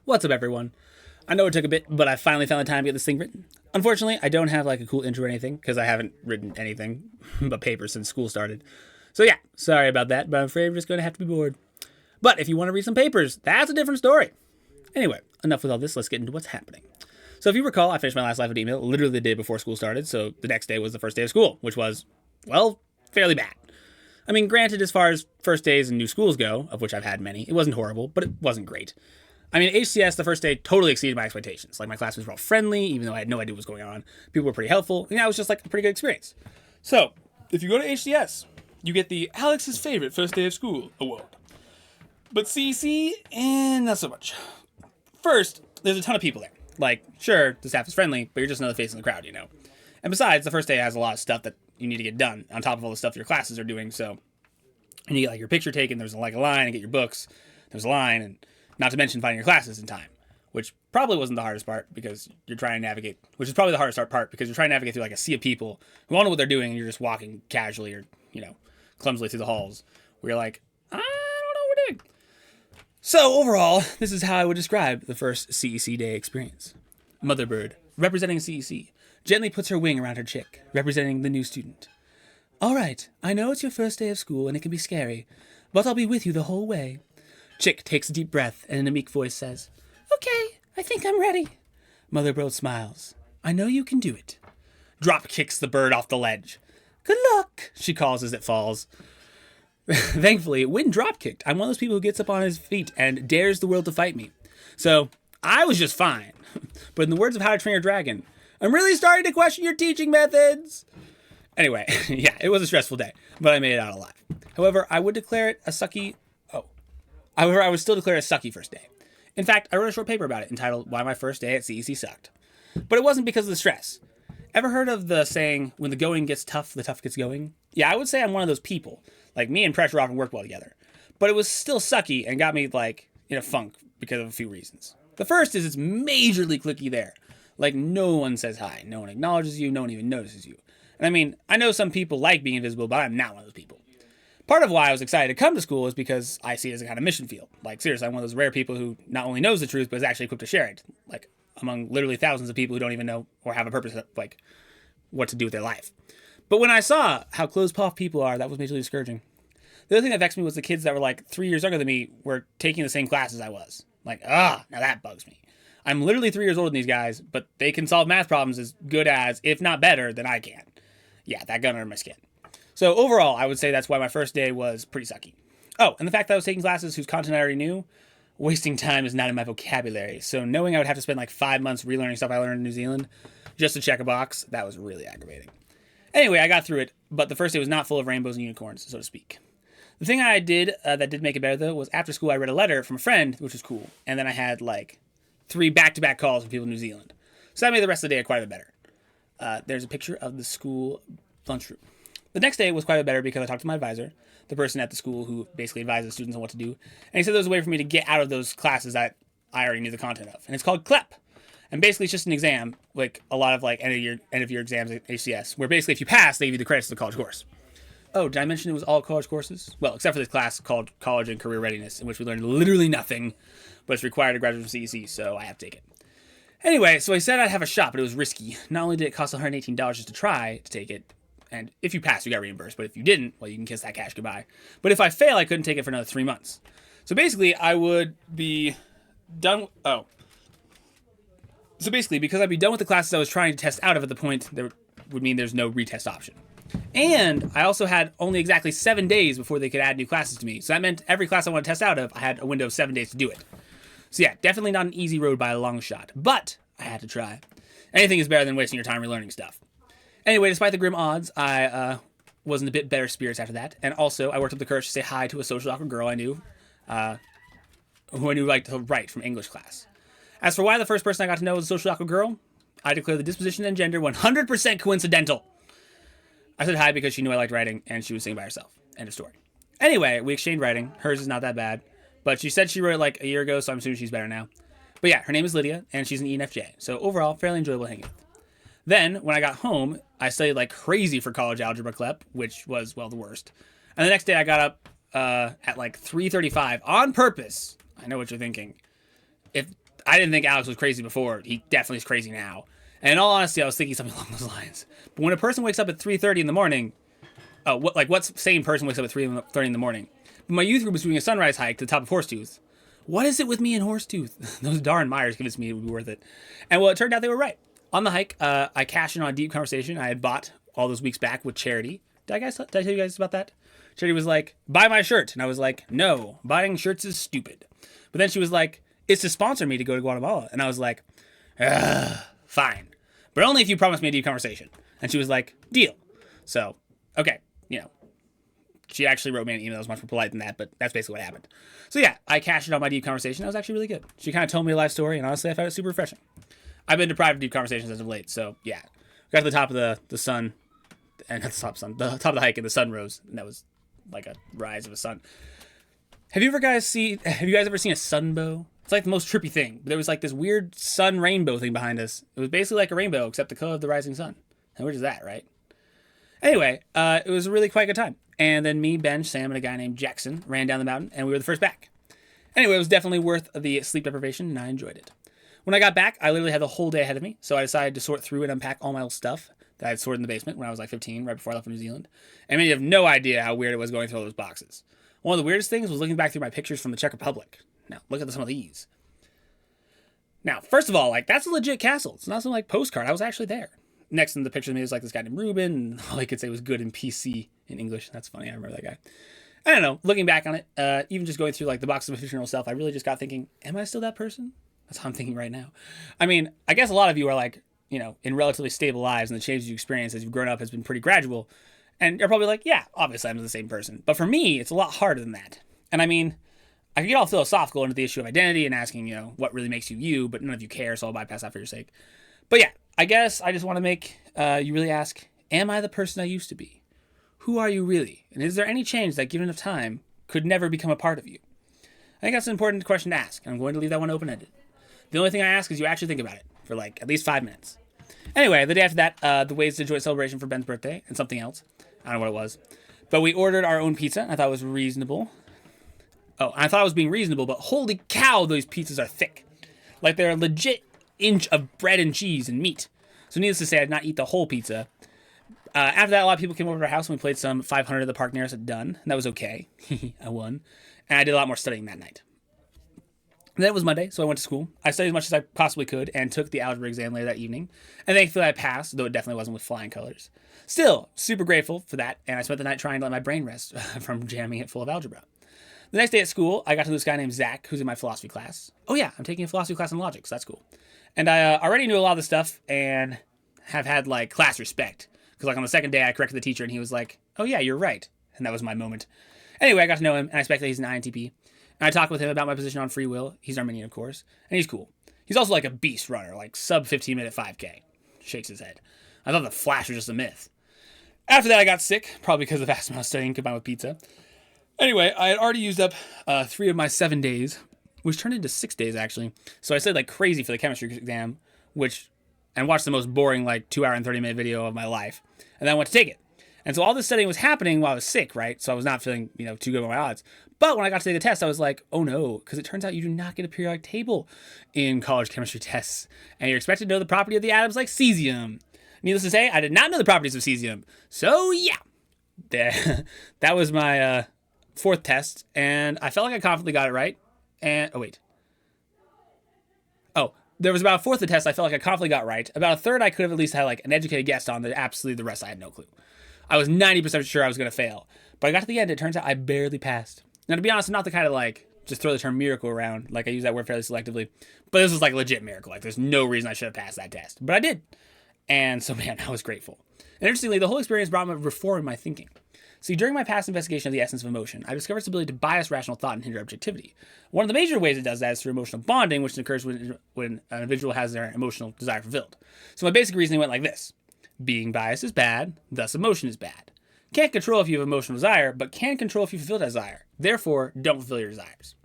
What's up, everyone? I know it took a bit, but I finally found the time to get this thing written. Unfortunately, I don't have like a cool intro or anything because I haven't written anything but paper since school started. So yeah, sorry about that, but I'm afraid I'm just going to have to be bored. But if you want to read some papers, that's a different story. Anyway, enough with all this, let's get into what's happening. So if you recall, I finished my last life with email literally the day before school started, so the next day was the first day of school, which was, well, fairly bad. I mean, granted, as far as first days in new schools go, of which I've had many, it wasn't horrible, but it wasn't great. I mean, HCS, the first day, totally exceeded my expectations. Like, my classmates were all friendly, even though I had no idea what was going on. People were pretty helpful, and yeah, it was just, like, a pretty good experience. So, if you go to HCS, you get the Alex's Favorite First Day of School award. But CC, not so much. First, there's a ton of people there. Like, sure, the staff is friendly, but you're just another face in the crowd, you know? And besides, the first day has a lot of stuff that you need to get done, on top of all the stuff your classes are doing, so... And you get, like, your picture taken, there's, like, a line, and get your books, there's a line, and... Not to mention finding your classes in time, which probably wasn't the hardest part because you're trying to navigate, which is probably the hardest part because you're trying to navigate through like a sea of people who all know what they're doing and you're just walking casually or, clumsily through the halls where you're like, I don't know what we're doing. So overall, this is how I would describe the first CEC day experience. Motherbird, representing CEC, gently puts her wing around her chick, representing the new student. All right, I know it's your first day of school and it can be scary, but I'll be with you the whole way. Chick takes a deep breath and in a meek voice says, Okay, I think I'm ready. Motherbird smiles. I know you can do it. Drop kicks the bird off the ledge. Good luck, she calls as it falls. Thankfully, when drop kicked, I'm one of those people who gets up on his feet and dares the world to fight me. So, I was just fine. But in the words of How to Train Your Dragon, I'm really starting to question your teaching methods. Anyway, yeah, it was a stressful day, but I made it out alive. However, I would declare it a sucky... However, I would still declare it a sucky first day. In fact, I wrote a short paper about it entitled Why My First Day at CEC Sucked. But it wasn't because of the stress. Ever heard of the saying, when the going gets tough, the tough gets going? Yeah, I would say I'm one of those people. Like, me and pressure often work well together. But it was still sucky and got me, in a funk because of a few reasons. The first is it's majorly cliquey there. Like, no one says hi. No one acknowledges you. No one even notices you. And I mean, I know some people like being invisible, but I'm not one of those people. Part of why I was excited to come to school is because I see it as a kind of mission field. Like, seriously, I'm one of those rare people who not only knows the truth, but is actually equipped to share it. Like, among literally thousands of people who don't even know or have a purpose, what to do with their life. But when I saw how closed-off people are, that was majorly discouraging. The other thing that vexed me was the kids that were, 3 years younger than me were taking the same class as I was. Now that bugs me. I'm literally 3 years older than these guys, but they can solve math problems as good as, if not better, than I can. Yeah, that got under my skin. So overall, I would say that's why my first day was pretty sucky. Oh, and the fact that I was taking classes whose content I already knew, wasting time is not in my vocabulary. So knowing I would have to spend 5 months relearning stuff I learned in New Zealand just to check a box, that was really aggravating. Anyway, I got through it, but the first day was not full of rainbows and unicorns, so to speak. The thing I did that did make it better, though, was after school I read a letter from a friend, which was cool. And then I had 3 back-to-back calls from people in New Zealand. So that made the rest of the day quite a bit better. There's a picture of the school lunchroom. The next day was quite a bit better because I talked to my advisor, the person at the school who basically advises students on what to do. And he said there was a way for me to get out of those classes that I already knew the content of. And it's called CLEP. And basically it's just an exam, a lot of end of year exams at HCS, where basically if you pass, they give you the credits to the college course. Oh, did I mention it was all college courses? Well, except for this class called College and Career Readiness, in which we learned literally nothing, but it's required to graduate from CEC, so I have to take it. Anyway, so I said I'd have a shot, but it was risky. Not only did it cost $118 just to try to take it, and if you pass, you got reimbursed. But if you didn't, well, you can kiss that cash goodbye. But if I fail, I couldn't take it for another 3 months. So basically, I would be done... So basically, because I'd be done with the classes I was trying to test out of at the point, that would mean there's no retest option. And I also had only exactly 7 days before they could add new classes to me. So that meant every class I wanted to test out of, I had a window of 7 days to do it. So yeah, definitely not an easy road by a long shot. But I had to try. Anything is better than wasting your time relearning stuff. Anyway, despite the grim odds, I was in a bit better spirits after that. And also, I worked up the courage to say hi to a social awkward girl I knew, who I knew liked to write from English class. As for why the first person I got to know was a social awkward girl, I declare the disposition and gender 100% coincidental. I said hi because she knew I liked writing, and she was singing by herself. End of story. Anyway, we exchanged writing. Hers is not that bad. But she said she wrote it a year ago, so I'm assuming she's better now. But yeah, her name is Lydia, and she's an ENFJ. So overall, fairly enjoyable hanging with. Then, when I got home, I studied like crazy for college algebra CLEP, which was, well, the worst. And the next day I got up at 3:35 on purpose. I know what you're thinking. If I didn't think Alex was crazy before. He definitely is crazy now. And in all honesty, I was thinking something along those lines. But when a person wakes up at 3:30 in the morning, what sane person wakes up at 3:30 in the morning? But my youth group was doing a sunrise hike to the top of Horsetooth. What is it with me and Horsetooth? Those darn Myers convinced me it would be worth it. And well, it turned out they were right. On the hike, I cashed in on a deep conversation I had bought all those weeks back with Charity. Did I tell you guys about that? Charity was like, buy my shirt. And I was like, no, buying shirts is stupid. But then she was like, it's to sponsor me to go to Guatemala. And I was like, fine. But only if you promise me a deep conversation. And she was like, deal. So, okay, she actually wrote me an email that was much more polite than that, but that's basically what happened. So yeah, I cashed in on my deep conversation. That was actually really good. She kind of told me a life story, and honestly, I found it super refreshing. I've been deprived of deep conversations as of late, so yeah. Got to the top of the sun, and not the top of the hike, and the sun rose, and that was like a rise of a sun. Have you guys ever seen a sunbow? It's like the most trippy thing. There was like this weird sun rainbow thing behind us. It was basically like a rainbow, except the color of the rising sun. And where is that, right? Anyway, it was a really quite good time. And then me, Ben, Sam, and a guy named Jackson ran down the mountain, and we were the first back. Anyway, it was definitely worth the sleep deprivation, and I enjoyed it. When I got back, I literally had the whole day ahead of me, so I decided to sort through and unpack all my old stuff that I had stored in the basement when I was like 15, right before I left for New Zealand. And many have no idea how weird it was going through all those boxes. One of the weirdest things was looking back through my pictures from the Czech Republic. Now, look at some of these. Now, first of all, like, that's a legit castle. It's not some, like, postcard. I was actually there. Next in the picture of me was, like, this guy named Ruben, and all I could say was good in PC in English. That's funny. I remember that guy. I don't know. Looking back on it, even just going through, like, the boxes of my 15-year-old self, I really just got thinking, am I still that person? That's how I'm thinking right now. I mean, I guess a lot of you are, like, in relatively stable lives, and the changes you experience as you've grown up has been pretty gradual. And you're probably like, yeah, obviously I'm the same person. But for me, it's a lot harder than that. And I mean, I could get all philosophical into the issue of identity and asking, what really makes you you, but none of you care, so I'll bypass that for your sake. But yeah, I guess I just want to make you really ask, am I the person I used to be? Who are you really? And is there any change that, given enough time, could never become a part of you? I think that's an important question to ask, and I'm going to leave that one open-ended. The only thing I ask is you actually think about it for, like, at least 5 minutes. Anyway, the day after that, the Ways to Enjoy celebration for Ben's birthday, and something else. I don't know what it was. But we ordered our own pizza, and I thought it was reasonable. Oh, I thought I was being reasonable, but holy cow, those pizzas are thick. Like, they're a legit inch of bread and cheese and meat. So needless to say, I did not eat the whole pizza. After that, a lot of people came over to our house, and we played some 500 at the park near us at Dunn. And that was okay. I won. And I did a lot more studying that night. And that was Monday, so I went to school. I studied as much as I possibly could and took the algebra exam later that evening. And thankfully I passed, though it definitely wasn't with flying colors. Still, super grateful for that, and I spent the night trying to let my brain rest from jamming it full of algebra. The next day at school, I got to this guy named Zach, who's in my philosophy class. Oh yeah, I'm taking a philosophy class in logic, so that's cool. And I already knew a lot of the stuff and have had, like, class respect. Because, like, on the second day, I corrected the teacher, and he was like, oh yeah, you're right. And that was my moment. Anyway, I got to know him, and I expect that he's an INTP. And I talked with him about my position on free will. He's Armenian, of course. And he's cool. He's also like a beast runner, like sub 15-minute 5K. Shakes his head. I thought the Flash was just a myth. After that, I got sick, probably because of the vast amount of studying combined with pizza. Anyway, I had already used up 3 of my 7 days, which turned into 6 days, actually. So I studied like crazy for the chemistry exam, and watched the most boring, like, 2-hour and 30-minute video of my life. And then I went to take it. And so all this studying was happening while I was sick, right? So I was not feeling, too good with my odds. But when I got to take the test, I was like, oh no, because it turns out you do not get a periodic table in college chemistry tests. And you're expected to know the property of the atoms like cesium. Needless to say, I did not know the properties of cesium. So yeah, that was my 4th test. And I felt like I confidently got it right. And, there was about a 4th of the test I felt like I confidently got right. About a 3rd I could have at least had like an educated guess on. Absolutely the rest I had no clue. I was 90% sure I was going to fail. But I got to the end, it turns out I barely passed. Now, to be honest, I'm not the kind of, like, just throw the term miracle around. Like, I use that word fairly selectively. But this was, like, a legit miracle. Like, there's no reason I should have passed that test. But I did. And so, man, I was grateful. And interestingly, the whole experience brought me reform in my thinking. See, during my past investigation of the essence of emotion, I discovered its ability to bias rational thought and hinder objectivity. One of the major ways it does that is through emotional bonding, which occurs when an individual has their emotional desire fulfilled. So my basic reasoning went like this. Being biased is bad, thus emotion is bad. Can't control if you have emotional desire, but can control if you fulfill that desire. Therefore, don't fulfill your desires.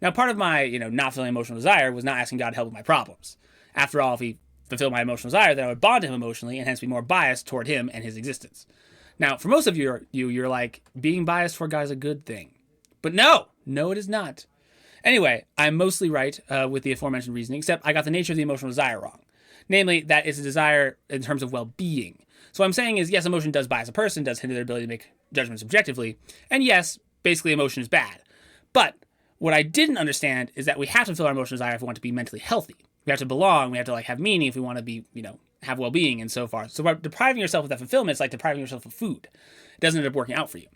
Now, part of my, not feeling emotional desire was not asking God to help with my problems. After all, if he fulfilled my emotional desire, then I would bond to him emotionally and hence be more biased toward him and his existence. Now, for most of you're like, being biased toward God is a good thing. But no, it is not. Anyway, I'm mostly right with the aforementioned reasoning, except I got the nature of the emotional desire wrong. Namely, that it's a desire in terms of well-being. So what I'm saying is, yes, emotion does bias a person, does hinder their ability to make judgments objectively, and yes, basically emotion is bad. But what I didn't understand is that we have to fulfill our emotional desire if we want to be mentally healthy. We have to belong, we have to have meaning if we want to be, have well-being and so forth. So by depriving yourself of that fulfillment, it's like depriving yourself of food. It doesn't end up working out for you.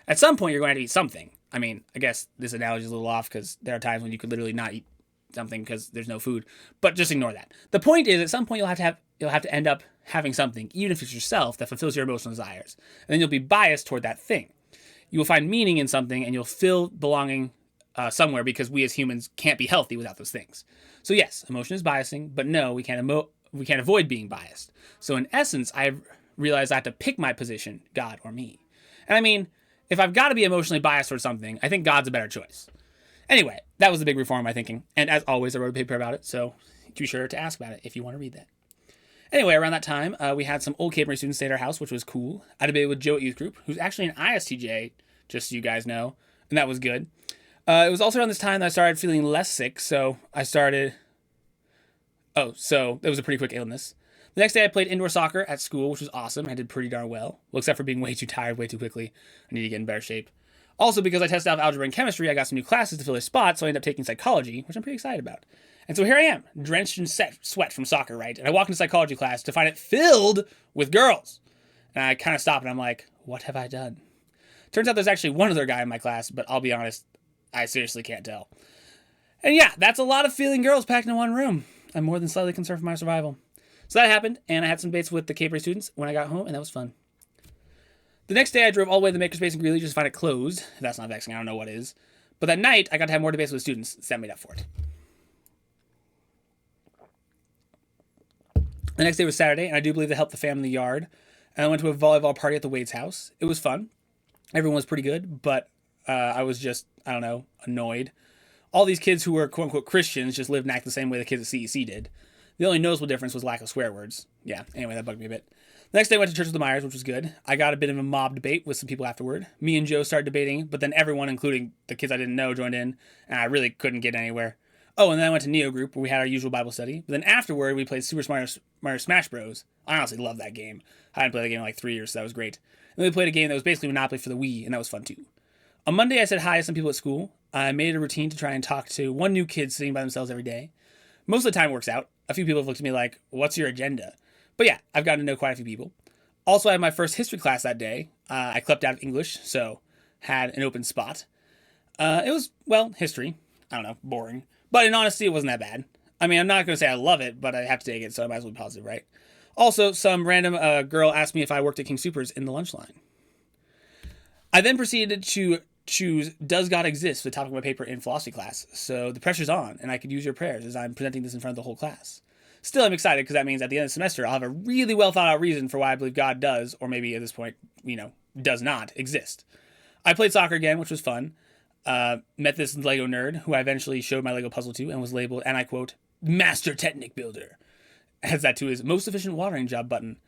At some point, you're going to have to eat something. I mean, I guess this analogy is a little off because there are times when you could literally not eat something because there's no food, but just ignore that. The point is, at some point, you'll have to end up having something, even if it's yourself, that fulfills your emotional desires, and then you'll be biased toward that thing. You will find meaning in something, and you'll feel belonging somewhere because we as humans can't be healthy without those things. So yes, emotion is biasing, but no, we can't avoid being biased. So in essence, I've realized I have to pick my position, God or me. And I mean, if I've got to be emotionally biased towards something, I think God's a better choice. Anyway, that was the big reform of my thinking. And as always, I wrote a paper about it, so be sure to ask about it if you want to read that. Anyway, around that time, we had some old Cape Breton students stay at our house, which was cool. I debated with Joe at youth group, who's actually an ISTJ, just so you guys know, and that was good. It was also around this time that I started feeling less sick, so it was a pretty quick illness. The next day, I played indoor soccer at school, which was awesome. I did pretty darn well except for being way too tired way too quickly. I need to get in better shape. Also, because I tested out algebra and chemistry, I got some new classes to fill a spot, so I ended up taking psychology, which I'm pretty excited about. And so here I am, drenched in sweat from soccer, right? And I walk into psychology class to find it filled with girls. And I kind of stop and I'm like, what have I done? Turns out there's actually one other guy in my class, but I'll be honest, I seriously can't tell. And yeah, that's a lot of feeling girls packed in one room. I'm more than slightly concerned for my survival. So that happened, and I had some debates with the Cape Breton students when I got home, and that was fun. The next day, I drove all the way to the Makerspace in Greeley just to find it closed. If that's not vexing, I don't know what is. But that night, I got to have more debates with the students, so that made up for it. The next day was Saturday, and I do believe they helped the fam in the yard. And I went to a volleyball party at the Wade's house. It was fun. Everyone was pretty good, but I was just, annoyed. All these kids who were quote-unquote Christians just lived and acted the same way the kids at CEC did. The only noticeable difference was lack of swear words. Yeah, anyway, that bugged me a bit. The next day I went to church with the Myers, which was good. I got a bit of a mob debate with some people afterward. Me and Joe started debating, but then everyone, including the kids I didn't know, joined in, and I really couldn't get anywhere. Oh, and then I went to Neo Group, where we had our usual Bible study. But then afterward, we played Super Mario Smash Bros. I honestly love that game. I hadn't played that game in like 3 years, so that was great. And then we played a game that was basically Monopoly for the Wii, and that was fun too. On Monday, I said hi to some people at school. I made it a routine to try and talk to one new kid sitting by themselves every day. Most of the time it works out. A few people have looked at me like, what's your agenda? But yeah, I've gotten to know quite a few people. Also, I had my first history class that day. I clept out of English, so had an open spot. It was, history. I don't know, boring. But in honesty, it wasn't that bad. I mean, I'm not going to say I love it, but I have to take it, so I might as well be positive, right? Also, some random girl asked me if I worked at King Soopers in the lunch line. I then proceeded to choose Does God Exist for the topic of my paper in philosophy class. So the pressure's on, and I could use your prayers as I'm presenting this in front of the whole class. Still, I'm excited because that means at the end of the semester, I'll have a really well thought out reason for why I believe God does, or maybe at this point, does not exist. I played soccer again, which was fun. Met this Lego nerd who I eventually showed my Lego puzzle to and was labeled, and I quote, Master Technic Builder. Adds that to his most efficient watering job button.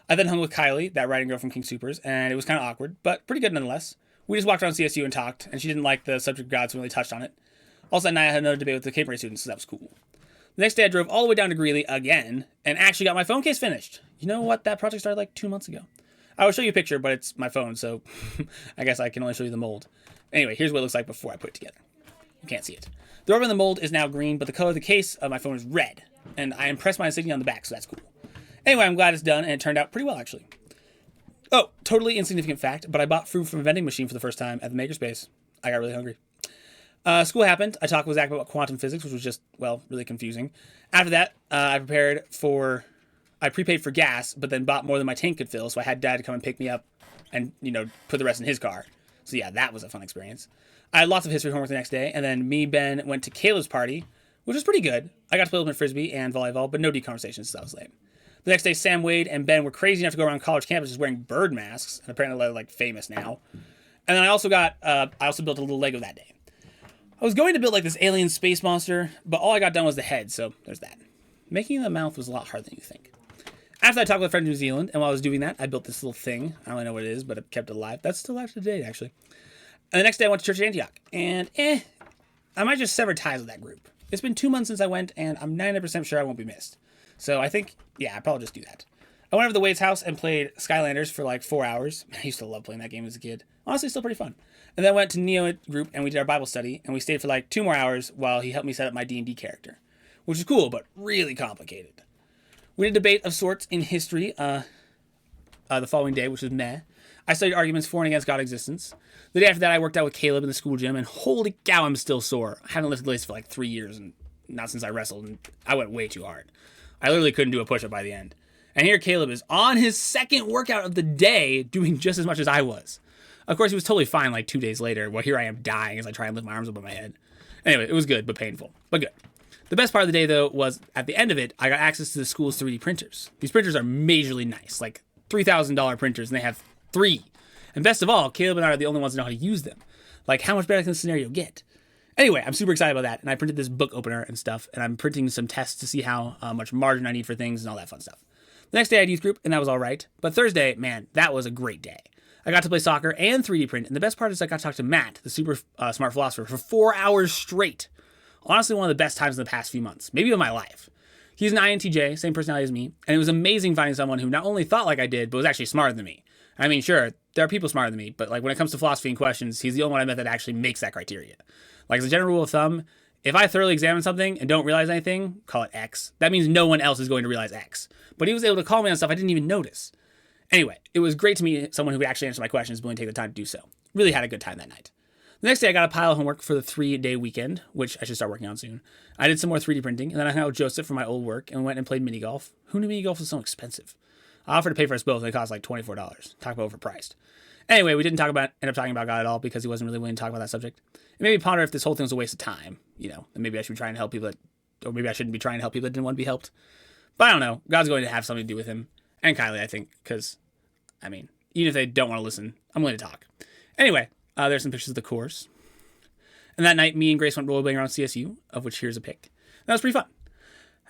I then hung with Kylie, that writing girl from King Soopers, and it was kind of awkward, but pretty good nonetheless. We just walked around CSU and talked, and she didn't like the subject of God, so we really touched on it. Also, that night I had another debate with the Cape Breton students, so that was cool. The next day I drove all the way down to Greeley again, and actually got my phone case finished. You know what? That project started like 2 months ago. I will show you a picture, but it's my phone, so I guess I can only show you the mold. Anyway, here's what it looks like before I put it together. You can't see it. The rubber in the mold is now green, but the color of the case of my phone is red, and I impressed my insignia on the back, so that's cool. Anyway, I'm glad it's done, and it turned out pretty well, actually. Oh, totally insignificant fact, but I bought fruit from a vending machine for the first time at the Makerspace. I got really hungry. School happened. I talked with Zach about quantum physics, which was just, really confusing. After that, I prepaid for gas, but then bought more than my tank could fill, so I had Dad to come and pick me up and, put the rest in his car. So yeah, that was a fun experience. I had lots of history homework the next day, and then me, Ben, went to Caleb's party, which was pretty good. I got to play ultimate frisbee and volleyball, but no deep conversations, so that was lame. The next day, Sam, Wade, and Ben were crazy enough to go around college campuses wearing bird masks, and apparently they're famous now. And then I also built a little Lego that day. I was going to build this alien space monster, but all I got done was the head, so there's that. Making the mouth was a lot harder than you think. After I talked with a friend in New Zealand, and while I was doing that, I built this little thing. I don't really know what it is, but I kept it alive. That's still alive today, actually. And the next day I went to church at Antioch, and I might just sever ties with that group. It's been 2 months since I went, and I'm 99% sure I won't be missed. So I think, yeah, I'll probably just do that. I went over to the Wade's house and played Skylanders for like 4 hours. I used to love playing that game as a kid. Honestly, still pretty fun. And then I went to Neo group and we did our Bible study, and we stayed for like 2 more hours while he helped me set up my D&D character, which is cool, but really complicated. We did a debate of sorts in history the following day, which was meh. I studied arguments for and against God existence. The day after that, I worked out with Caleb in the school gym, and holy cow, I'm still sore. I haven't lifted weights for like 3 years, and not since I wrestled, and I went way too hard. I literally couldn't do a push-up by the end. And here Caleb is on his second workout of the day, doing just as much as I was. Of course, he was totally fine like 2 days later. Well, here I am dying as I try and lift my arms above my head. Anyway, it was good, but painful. But good. The best part of the day, though, was at the end of it, I got access to the school's 3D printers. These printers are majorly nice, like $3,000 printers, and they have 3. And best of all, Caleb and I are the only ones that know how to use them. Like, how much better can this scenario get? Anyway, I'm super excited about that, and I printed this book opener and stuff, and I'm printing some tests to see how much margin I need for things and all that fun stuff. The next day I had youth group, and that was all right. But Thursday, man, that was a great day. I got to play soccer and 3D print, and the best part is I got to talk to Matt, the super smart philosopher, for 4 hours straight. Honestly, one of the best times in the past few months, maybe of my life. He's an INTJ, same personality as me, and it was amazing finding someone who not only thought like I did, but was actually smarter than me. I mean, sure, there are people smarter than me, but like when it comes to philosophy and questions, he's the only one I met that actually makes that criteria. Like as a general rule of thumb, if I thoroughly examine something and don't realize anything, call it X. That means no one else is going to realize X. But he was able to call me on stuff I didn't even notice. Anyway, it was great to meet someone who would actually answer my questions, willing to take the time to do so. Really had a good time that night. The next day, I got a pile of homework for the 3-day weekend, which I should start working on soon. I did some more 3D printing, and then I hung out with Joseph from my old work and went and played mini golf. Who knew mini golf was so expensive? I offered to pay for us both, and it cost like $24. Talk about overpriced. Anyway, we didn't end up talking about God at all because he wasn't really willing to talk about that subject. It made me ponder if this whole thing was a waste of time, and maybe I should be trying to help people or maybe I shouldn't be trying to help people that didn't want to be helped. But I don't know. God's going to have something to do with him and Kylie, I think, because, even if they don't want to listen, I'm willing to talk. Anyway, there's some pictures of the course. And that night, me and Grace went rollerblading around CSU, of which here's a pic. That was pretty fun.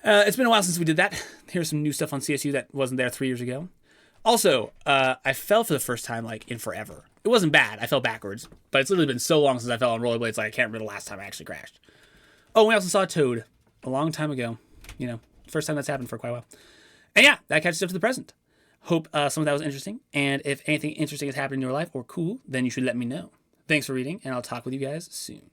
It's been a while since we did that. Here's some new stuff on CSU that wasn't there 3 years ago. Also, I fell for the first time, in forever. It wasn't bad. I fell backwards. But it's literally been so long since I fell on rollerblades, I can't remember the last time I actually crashed. Oh, we also saw a toad a long time ago. First time that's happened for quite a while. And yeah, that catches up to the present. Hope some of that was interesting. And if anything interesting has happened in your life or cool, then you should let me know. Thanks for reading, and I'll talk with you guys soon.